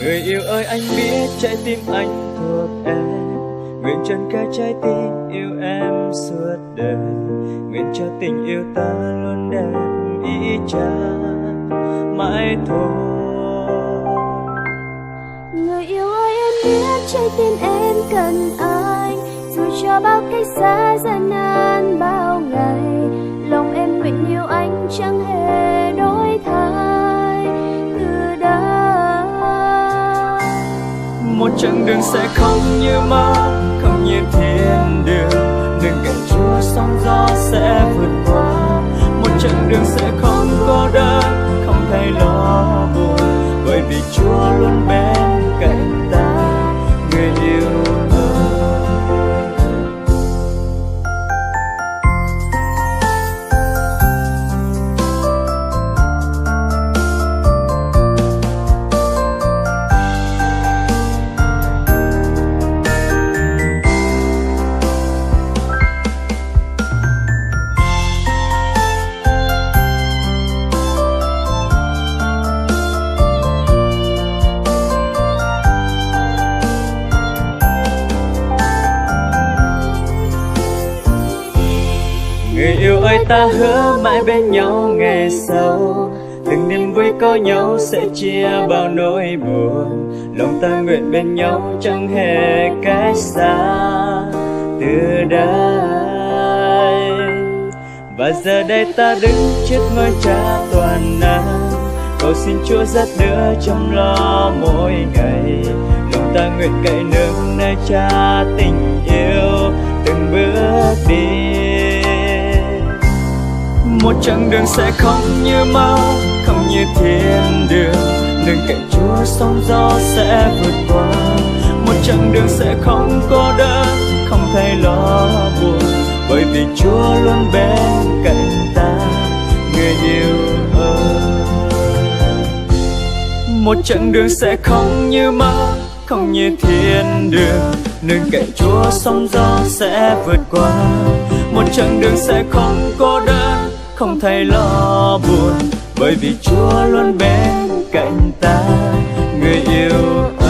Người yêu ơi anh biết trái tim anh thuộc em, nguyện trần cả trái tim yêu em suốt đời, nguyện cho tình yêu ta luôn đẹp ý chang mãi thôi. Người yêu ơi em biết trái tim em cần anh, dù cho bao cách xa gian nan bao ngày, lòng em nguyện yêu anh chẳng hề đổi thay từ đây. Một chặng đường sẽ không như mơ, không như thiên đường, đừng cạnh Chúa sóng gió sẽ vượt qua. Một chặng đường sẽ không cô đơn, không thay lo buồn, bởi vì Chúa luôn bên cạnh ta, người yêu ơi. Người yêu ơi ta hứa mãi bên nhau ngày sau, từng niềm vui có nhau sẽ chia bao nỗi buồn, lòng ta nguyện bên nhau chẳng hề cách xa từ đây. Và giờ đây ta đứng trước ngôi Cha toàn năng, cầu xin Chúa dắt đỡ chăm lo mỗi ngày, lòng ta nguyện cậy nương nơi Cha tình yêu từng bước đi. Một chặng đường sẽ không như mơ, không như thiên đường, đừng cạnh Chúa sóng gió sẽ vượt qua. Một chặng đường sẽ không cô đơn, không thay lo buồn, bởi vì Chúa luôn bên cạnh ta, người yêu ơi. Một chặng đường sẽ không như mơ, không như thiên đường, đừng cạnh Chúa sóng gió sẽ vượt qua. Một chặng đường sẽ không cô đơn, không thay lo buồn, bởi vì Chúa luôn bên cạnh ta, người yêu ơi.